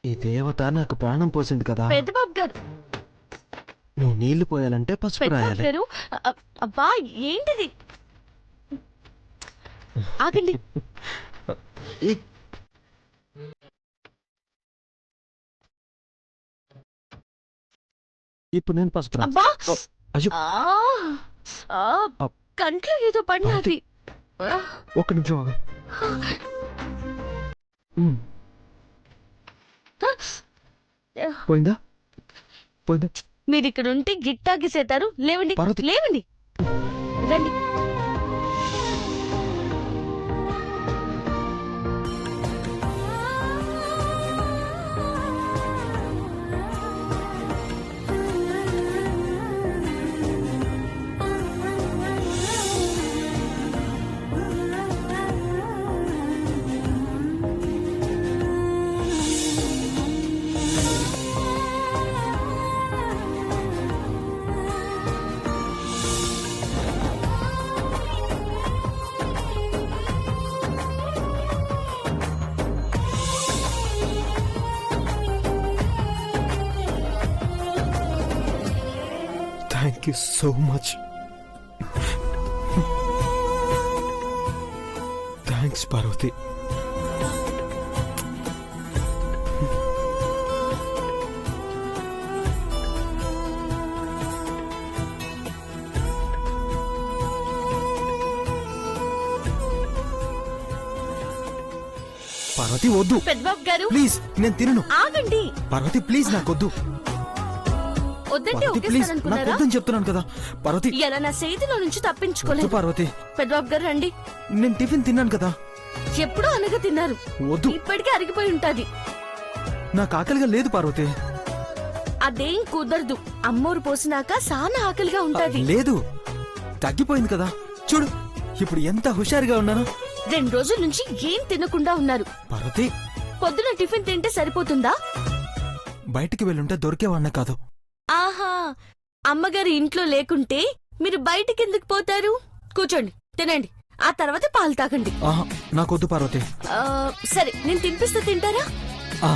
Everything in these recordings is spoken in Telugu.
ఈ దేవత నాకు ప్రాణం పోసింది కదా. పెద్దబాబు గారు, నువ్వు నీళ్లు పోయాలంటే పసుపు పెద్దబాబు రాయాలి. గారు, అబ్బా ఏంటిది? ఆగండి. ఈ, ఇప్పుడు నేను పసుపు రా. అబ్బా అయ్యో, కంట్లో ఏదో పడినది. ఒక్క నిమిషం ఆగు. పోయిందా? పోయిందా? మీరు ఇక్కడ ఉంటే గిట్టాగిసేతారు. లేవండి, పార్వతి. లేవండి, రండి. Thank you so much. Thanks Parvati. Parvati వద్దు పెద్దబాబు గారు, ప్లీజ్, నేను తినను. ఆగండి. పార్వతి ప్లీజ్, నాకొద్దు. వద్దంటే పార్వతి ప్లీజ్, ఒకేసారనుకున్నారా? నాకొద్దని చెప్తున్నాను కదా. పార్వతి ఇలా నా చేతిలో నుంచి వద్దు తప్పించుకోలేదు. పార్వతి, పెద్దబాబు గారు రండి. నేను టిఫిన్ తిన్నాను కదా. ఎప్పుడో అనగా తిన్నారు, వద్దు, ఇప్పటికే అరిగిపోయి ఉంటది. నాకు ఆకలిగా లేదు పార్వతి. అదేం కుదరదు. అమ్మోరు పోసినాక సానా ఆకలిగా ఉంటది. లేదు, తగ్గిపోయింది కదా. చూడు ఇప్పుడు ఎంత హుషారుగా ఉన్నాను. 2 రోజుల నుంచి ఏం తినకుండా ఉన్నారు. పార్వతి, పొద్దున టిఫిన్ తింటే సరిపోతుందా? బయటికి వెళ్ళుంటే దొరికేవాడిన కాదు. ఆహా, అమ్మగారు ఇంట్లో లేకుంటే మీరు బయటికి ఎందుకు పోతారు? కూర్చోండి, తినండి, ఆ తర్వాత పాలు తాగండి. ఆహా, నాకొద్దు పార్వతి. సరే, నేను తినిపిస్తే తింటారా? ఆ,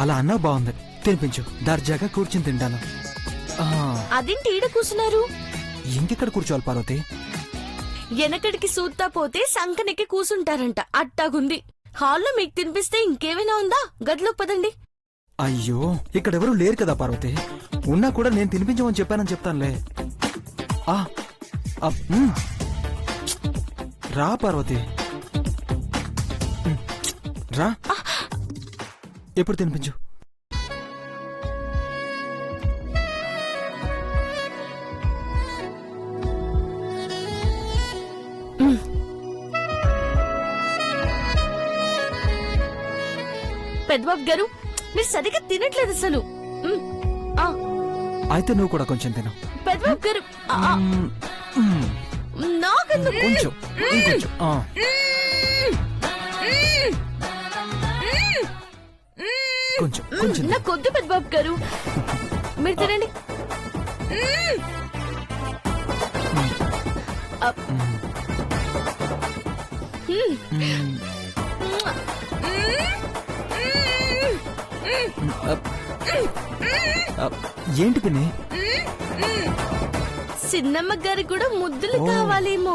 అలా అన్నా బాగుంది. తినిపించు, దర్జాగా కూర్చుని తింటాను. ఆ, అదేంటి ఈడ కూర్చున్నారు? ఇంకెక్కడ కూర్చోవాలి పార్వతి? వెనకడికి సూత్తా పోతే సంకనెక్కి కూసుంటారంట. అట్టాగుంది. హాల్లో మీకు తినిపిస్తే ఇంకేమైనా ఉందా? గదిలోకి పదండి. అయ్యో, ఇక్కడెవరూ లేరు కదా పార్వతి. ఉన్నా కూడా నేను తినిపించమని చెప్పానని చెప్తానులే. ఆ, ఆ, రా పార్వతి, రా. ఎప్పుడు తినిపించు. పెద్దబాబు గారు, మీరు సరిగ్గా తినట్లేదు అసలు. అయితే నువ్వు కూడా కొంచెం తిను. పెద్దబాబు గారు, నాకెందుకు? కొంచెం, ఇంకొంచెం. కొంచెం కొంచెం. నాకొద్దు పెద్దబాబు గారు, మీరు తినండి. ఏంటి పిన్ని? చిన్నమ్మ గారికి కూడా ముద్దులు ఓ. కావాలేమో.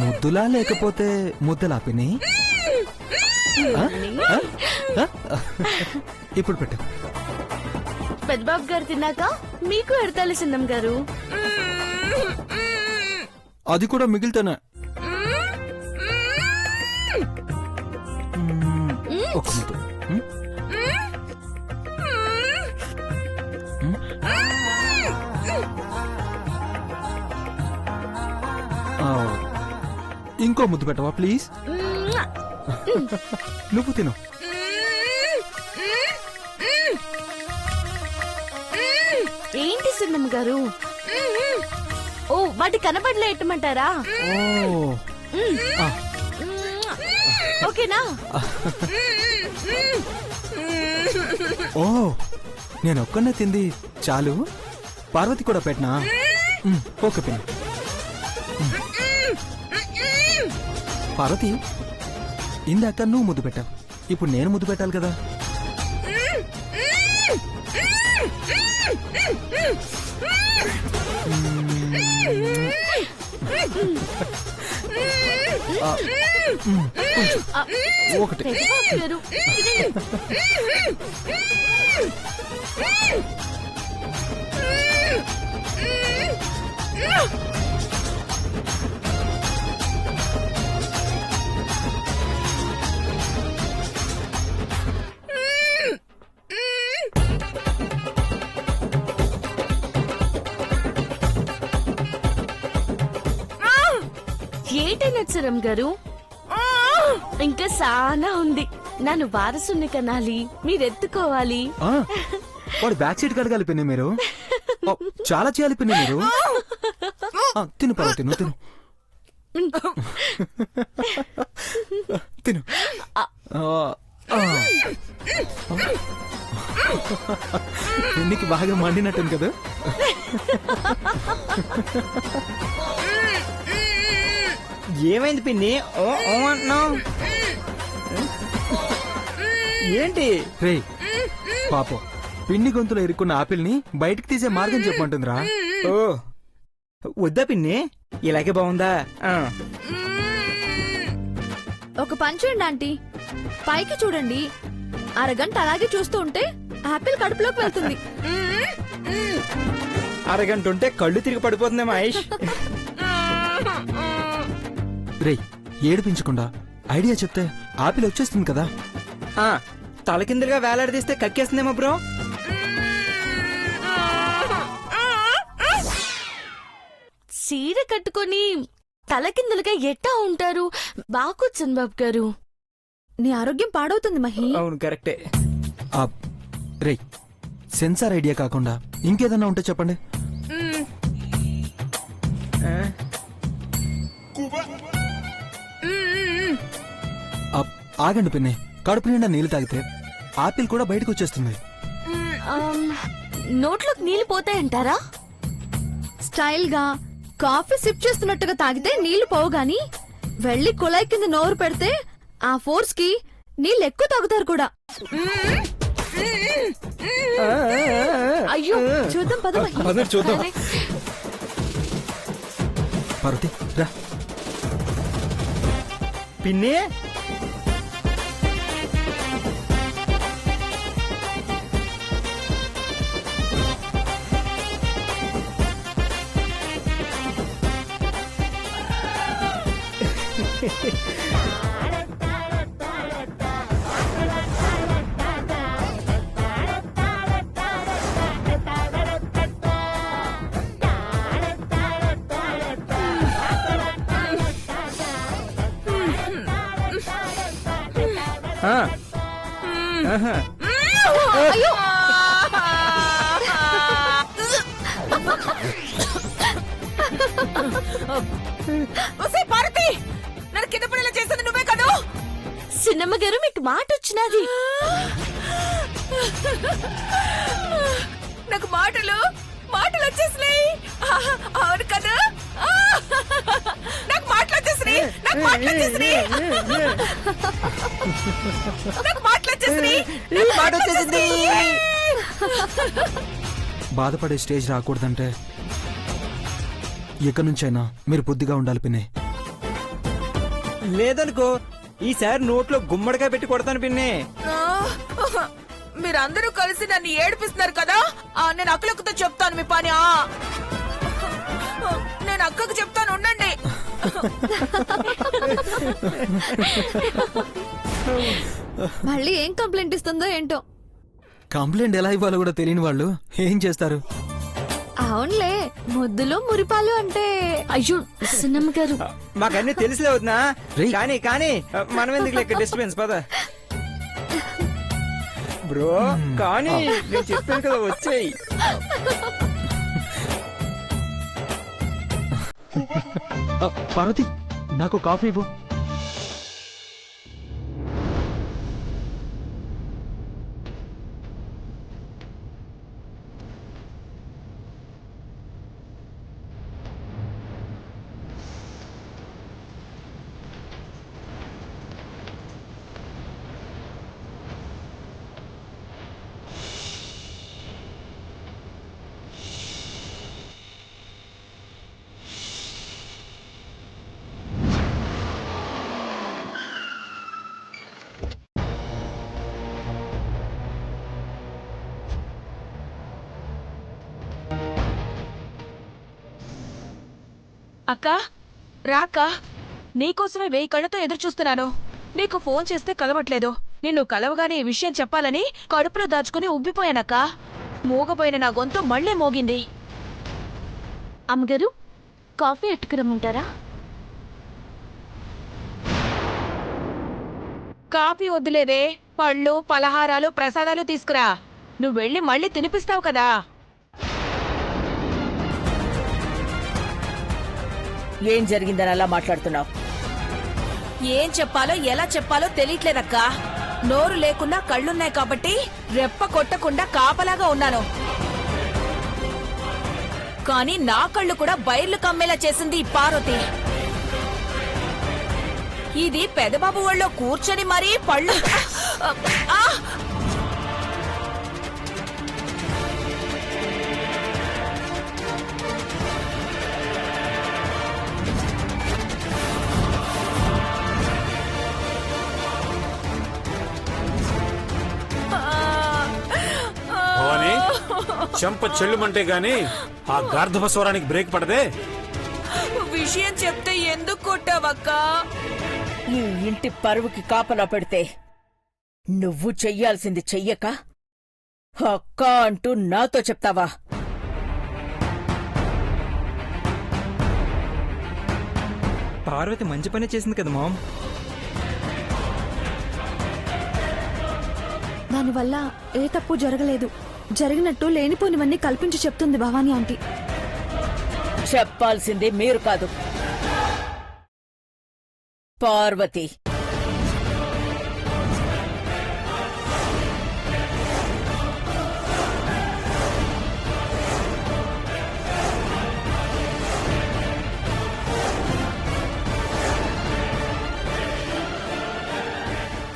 ముద్దులా లేకపోతే ముద్దలా పిన్ని? ఇప్పుడు పెట్టు. పెద్దబాబు గారు తిన్నాక మీకు ఎడతాలి చిన్నమ్మ గారు. అది కూడా మిగిలితేనే. ఒక ముద్దు. ఇంకో ముద్దు పెట్టవా ప్లీజ్? నువ్వు తిను. ఏంటి చిన్నమ్మ గారు? ఓ, వాటి కనబడలే ఎట్టమంటారా? ఓకేనా? ఓ, నేను ఒక్కనే తింది చాలు, పార్వతి కూడా పెట్టనా? ఓకే పిన్ని. పార్వతి, ఇందాక నువ్వు ముద్దు పెట్టావు, ఇప్పుడు నేను ముద్దు పెట్టాలి కదా. ఒకటి. పెద్దబాబు గారు, తినండి. ఏంటి నచ్చరం గారు, ఇంకా సానా ఉంది. నన్ను వారసుని కనాలి, మీరెత్తుకోవాలి. ఆ, వాడు బ్యాక్ సీట్ కడగాలి పిన్ని మీరు. ఆ, చాలా చేయాలి పిన్ని మీరు. ఆ, తిను పార్వతి, నువ్వు తిను. తిను. పిన్నికి బాగా మండినట్టుంది కదా. ఏమైంది పిన్ని? ఓ ఓ అంటున్నావ్? ఏంటి? రే పాపం, పిన్ని గొంతులో ఇరుక్కున్న ఆపిల్ని బయటికి తీసే మార్గం చెప్పమంటుందిరా. ఓ వద్దా పిన్ని? ఇలాగే బాగుందా? ఆ. ఒక పని చేయండి ఆంటీ, పైకి చూడండి. అరగంట అలాగే చూస్తూ ఉంటే ఆపిల్ కడుపులోకి వెళ్తుంది. అరగంట ఉంటే కళ్ళు తిరిగి పడిపోతుంది మహేష్. రే ఏడిపించకుండా ఐడియా చెప్తే ఆపిల్ వచ్చేస్తుంది కదా. ఆ, తలకిందులుగా వేలాడదీస్తే కక్కేస్తుందేమో బ్రో. చీర కట్టుకొని తలకిందులుగా ఎట్టా ఉంటారు? బాగొచ్చన్ బాబు గారు. నీ ఆరోగ్యం పాడవుతుంది మహి. అవును కరెక్టే. ఆ, రే సెన్సార్ ఐడియా కాకుండా ఇంకేదన్నా ఉంటే చెప్పండి. ఆ, ఆ, ఆగండి పిన్ని, కడుపు నిండా నీళ్లు తాగితే ఆపిల్ కూడా బయటకు వచ్చేస్తుంది. నోట్లోకి నీళ్లు పోతాయంటారా? స్టైల్ గా కాఫీ సిప్ చేస్తున్నట్టుగా తాగితే నీళ్లు పోవు గాని, వెళ్లి కుళాయి కింద నోరు పెడితే ఆ ఫోర్స్ కి నీళ్ళు ఎక్కువ తాగుతారు కూడా. అయ్యో, చూద్దాం పద మహి. పద చూద్దాం. అరే, పార్వతి రా. పిన్ని ఆ. ఆహా. పార్వతి, నన్ను కింద పడేలా చేసింది నువ్వే కదూ? సిన్నమ్మ గారు, మీకు మాట వచ్చినది. నాకు మాటలు వచ్చేసినాయి. అవును కదా, నాకు మాటలు వచ్చేసినాయి. నాకు మాటలు వచ్చేసినాయి. నాకు మాటలు వచ్చేసినాయి. మాట వచ్చేసింది. బాధపడే స్టేజ్ రాకూడదంటే ఇక నుంచైనా మీరు బుద్ధిగా ఉండాలి పిన్ని. లేదనుకో ఈసారి నోట్లో గుమ్మడికాయ పెట్టి కొడతాను పిన్ని. మీరందరూ కలిసి నన్ను ఏడిపిస్తున్నారు కదా. నేను అక్కలక్కతో చెప్తాను మీ పని. నేను అక్కకు చెప్తాను, ఉండండి. మళ్ళీ ఏం కంప్లైంట్ ఇస్తుందో ఏంటో. కంప్లైంట్ ఎలా ఇవ్వాలో కూడా తెలియని వాళ్ళు ఏం చేస్తారు? అవునులే, ముద్దులు మురిపాలు అంటే. అయ్యో సిన్నమ్మ గారు, మాకన్నీ తెలిసిలే వద్దునా. రేయ్. కానీ కానీ మనం ఎందుకు లెక్క డిస్టర్బెన్స్ పద బ్రో. కానీ నేను చెప్పాను కదా వచ్చేయి. పార్వతి, నాకు కాఫీ ఇవ్వు. అక్క రాక్క, నీకోసమే 1000 కళ్ళతో ఎదురు చూస్తున్నాను. నీకు ఫోన్ చేస్తే కలవట్లేదు. నిన్ను కలవగానే ఈ విషయం చెప్పాలని కడుపులో దాచుకుని ఉబ్బిపోయానక్క. మూగపోయిన నా గొంతు మళ్ళీ మోగింది. అమ్మగారు, కాఫీ ఎట్టుకురమ్మంటారా? కాఫీ వద్దులేదే, పళ్ళు, పలహారాలు, ప్రసాదాలు తీసుకురా. నువ్వు వెళ్ళి మళ్ళీ తినిపిస్తావు కదా. ఏం జరిగిందని అలా మాట్లాడుతున్నావు? ఏం చెప్పాలో ఎలా చెప్పాలో తెలియట్లేదక్కా. నోరు లేకున్నా కళ్ళున్నాయి కాబట్టి రెప్ప కొట్టకుండా కాపలాగా ఉన్నాను. కానీ నా కళ్ళు కూడా బైర్లు కమ్మేలా చేసింది ఈ పార్వతి. ఇది పెదబాబు వాళ్ళో కూర్చొని మరీ పళ్ళు ఆ! భవానీ, చెంప చెల్లుమంటే గాని ఆ గార్ధప స్వరానికి బ్రేక్ పడదే. విషయం చెప్తే ఎందుకు కొట్టావక్కా? ఈ ఇంటి పరువుకి కాపలా పెడితే నువ్వు చెయ్యాల్సింది చెయ్యక అక్క అంటూ నాతో చెప్తావా? పార్వతి మంచి పని చేసింది కదా మామ్. దానివల్ల ఏ తప్పు జరగలేదు. జరిగినట్టు లేనిపోనివన్నీ కల్పించి చెప్తుంది భవానీ ఆంటీ. చెప్పాల్సింది మీరు కాదు, పార్వతి.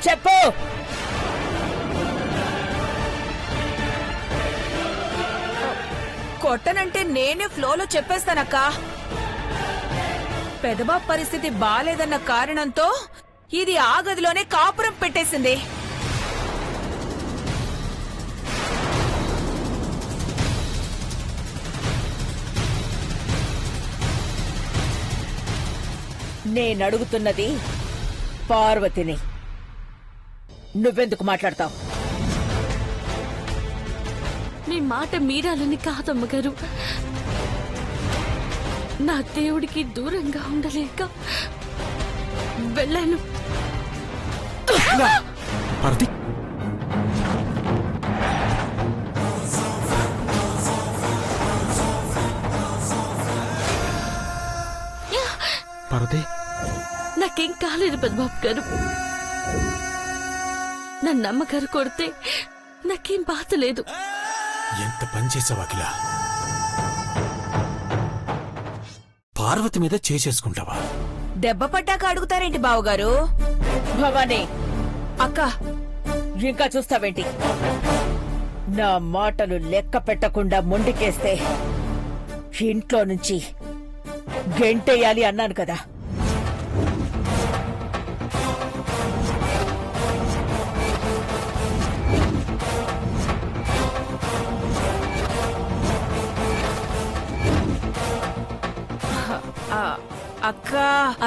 చెప్పు. కొట్టనంటే నేనే ఫ్లోలో చెప్పేస్తానక్కా. పెదబాబు పరిస్థితి బాలేదన్న కారణంతో ఇది ఆ గదిలోనే కాపురం పెట్టేసింది. నేనడుగుతున్నది పార్వతిని. నువ్వెందుకు మాట్లాడతావు? మీ మాట మీరాలని కాదమ్మగారు. నా దేవుడికి దూరంగా ఉండలేక వెళ్ళాను. పార్వతి, పార్వతి, నాకేం కాలేదు పెద్దబాబు గారు. నన్ను అమ్మగారు కొడితే నాకేం బాధ లేదు. ఎంత పని చేసావు అఖిల? పార్వతి మీద చేసేసుకుంటావా? దెబ్బ పడ్డాక అడుగుతారేంటి బావగారు? భవానీ, అక్క, ఇంకా చూస్తావేంటి? నా మాటలు లెక్క పెట్టకుండా మొండికేస్తే ఇంట్లో నుంచి గెంటేయాలి అన్నాను కదా. అక్క,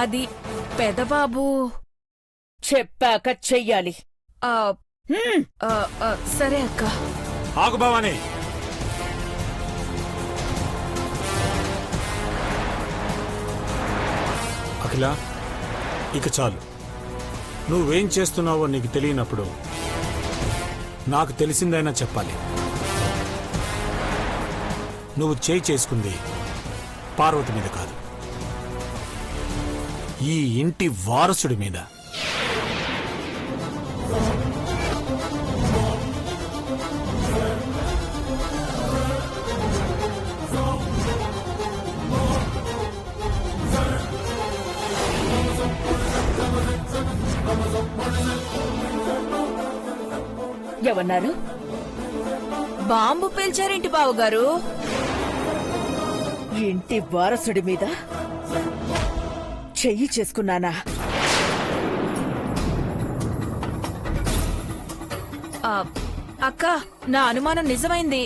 అది పెదబాబు. చెప్పాక చెయ్యాలి. ఆ, సరే అక్క. ఆగు భవానీ. అఖిల, ఇక చాలు. నువ్వేం చేస్తున్నావో నీకు తెలియనప్పుడు నాకు తెలిసిందైనా చెప్పాలి. నువ్వు చేయి చేసుకుంది పార్వతి మీద కాదు, ఈ ఇంటి వారసుడి మీద. ఏమన్నారు? బాంబు పేల్చారేంటి బావగారు? ఇంటి వారసుడి మీద చెయ్యి చేసుకున్నానా? అక్క, నా అనుమానం నిజమైంది.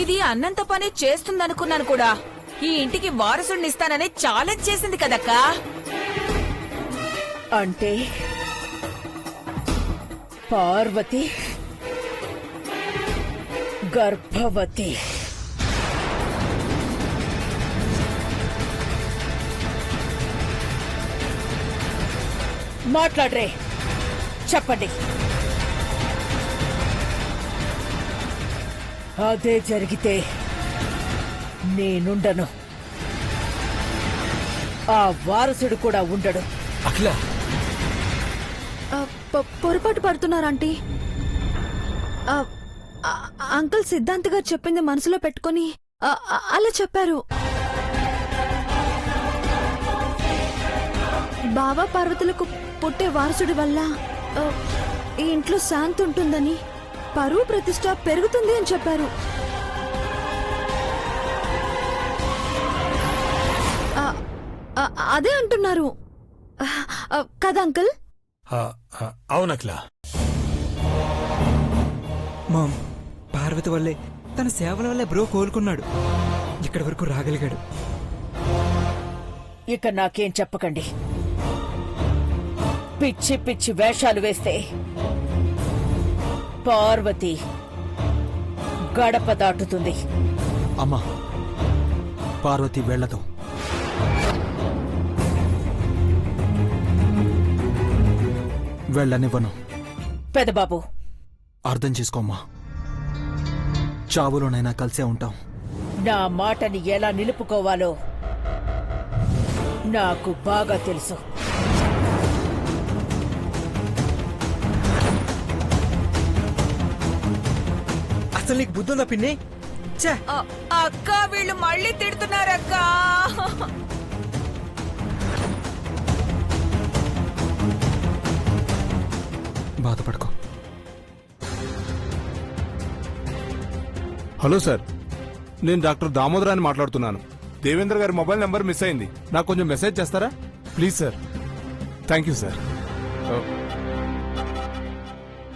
ఇది అన్నంత పని చేస్తుందనుకున్నాను కూడా. ఈ ఇంటికి వారసుడిని ఇస్తానని ఛాలెంజ్ చేసింది కదక్కా. అంటే పార్వతి గర్భవతి. మాట్లాడరే, చెప్పండి. అదే జరిగితే నేనుండను, ఆ వారసుడు కూడా ఉండడు. అఖిల, పొరపాటు పడుతున్నారంటీ. అంకుల్ సిద్ధాంత్ గారు చెప్పింది మనసులో పెట్టుకొని అలా చెప్పారు. బాబా పార్వతులకు పుట్టే వారసుడి వల్ల ఈ ఇంట్లో శాంతి ఉంటుందని, పరువు ప్రతిష్ట పెరుగుతుంది అని చెప్పారు. అదే అంటున్నారు కదా అంకుల్? అవునక్లా. మామ్, పార్వతి వల్లే, తన సేవల వల్లే బ్రో కోలుకున్నాడు, ఇక్కడి వరకు రాగలిగాడు. ఇక నాకేం చెప్పకండి. పిచ్చి పిచ్చి వేషాలు వేస్తే పార్వతి గడప దాటుతుంది. అమ్మా, పార్వతి వెళ్ళదు. వెళ్ళనివ్వను. పెదబాబు, అర్థం చేసుకోమ్మా, చావులోనైనా కలిసే ఉంటాం. నా మాటని ఎలా నిలుపుకోవాలో నాకు బాగా తెలుసు. అసలు నీకు బుద్ధి ఉందా పిన్ని? ఛే! అక్క వీళ్ళు మళ్ళీ తిడుతున్నారక్క. బాధపడుకో. హలో సార్, నేను డాక్టర్ దామోదరాన్ని మాట్లాడుతున్నాను. దేవేంద్ర గారి మొబైల్ నెంబర్ మిస్ అయింది, నాకు కొంచెం మెసేజ్ చేస్తారా please sir? Thank you sir.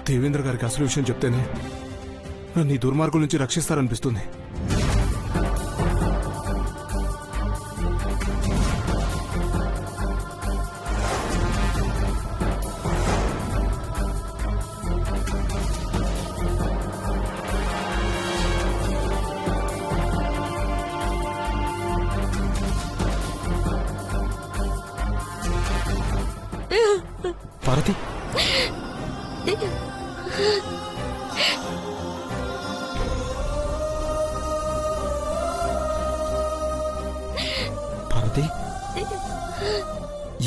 Devendra గారికి అసలు విషయం చెప్తేనే నన్ను ఈ దుర్మార్గుల నుంచి రక్షిస్తారనిపిస్తుంది. పార్వతి, పార్వతి,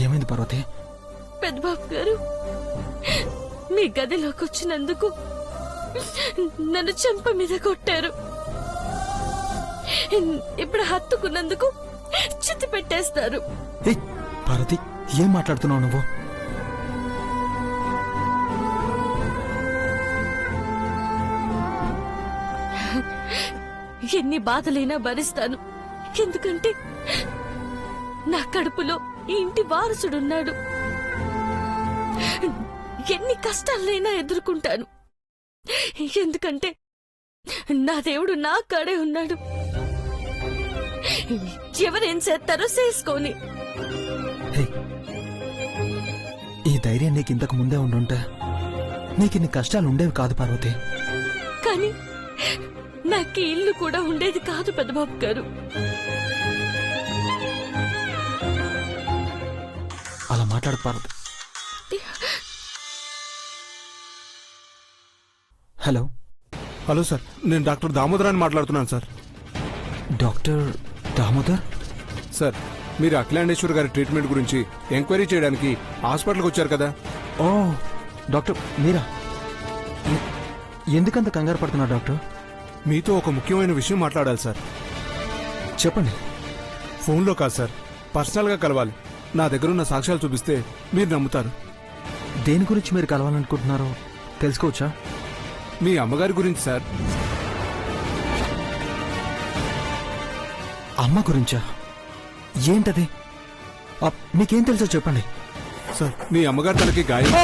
ఏమైంది పార్వతి? పెద్దబాబు గారు మీ గదిలోకి వచ్చినందుకు నన్ను చెంప మీద కొట్టారు. ఇప్పుడు హత్తుకున్నందుకు చిత్తి పెట్టేస్తారు. ఏయ్ పార్వతి, ఏం మాట్లాడుతున్నావు నువ్వు? ఎన్ని బాధలైనా భరిస్తాను, ఎందుకంటే నా కడుపులో ఈ ఇంటి వారసుడున్నాడు. ఎన్ని కష్టాలైనా ఎదుర్కొంటాను, ఎందుకంటే నా దేవుడు నా కాడే ఉన్నాడు. ఎవరేం చేస్తారో చేసుకోని. హే, ఈ ధైర్యం నీకు ఇంతకు ముందే ఉండుంటే నీకిన్ని కష్టాలు ఉండేవి కాదు పార్వతి. కానీ నాకు ఇల్లు కూడా ఉండేది కాదు పెద్దబాబు గారు. అలా మాట్లాడు పార్వతి. హలో. హలో సార్, నేను డాక్టర్ దామోదరాన్ని మాట్లాడుతున్నాను సార్. డాక్టర్ దామోదర్? సార్, మీరు అఖిలాండేశ్వర్ గారి ట్రీట్మెంట్ గురించి ఎంక్వైరీ చేయడానికి హాస్పిటల్కి వచ్చారు కదా? ఓ డాక్టర్ మీరా? ఎందుకంత కంగారు పడుతున్నారు డాక్టర్? మీతో ఒక ముఖ్యమైన విషయం మాట్లాడాలి సార్. చెప్పండి. ఫోన్లో కాదు సార్, పర్సనల్గా కలవాలి. నా దగ్గరున్న సాక్ష్యాలు చూపిస్తే మీరు నమ్ముతారు. దేని గురించి మీరు కలవాలనుకుంటున్నారో తెలుసుకోవచ్చా? మీ అమ్మగారి గురించి సార్. అమ్మ గురించా? ఏంటది? మీకేం తెలుసో చెప్పండి. సార్, మీ అమ్మగారు తనకి గాయం.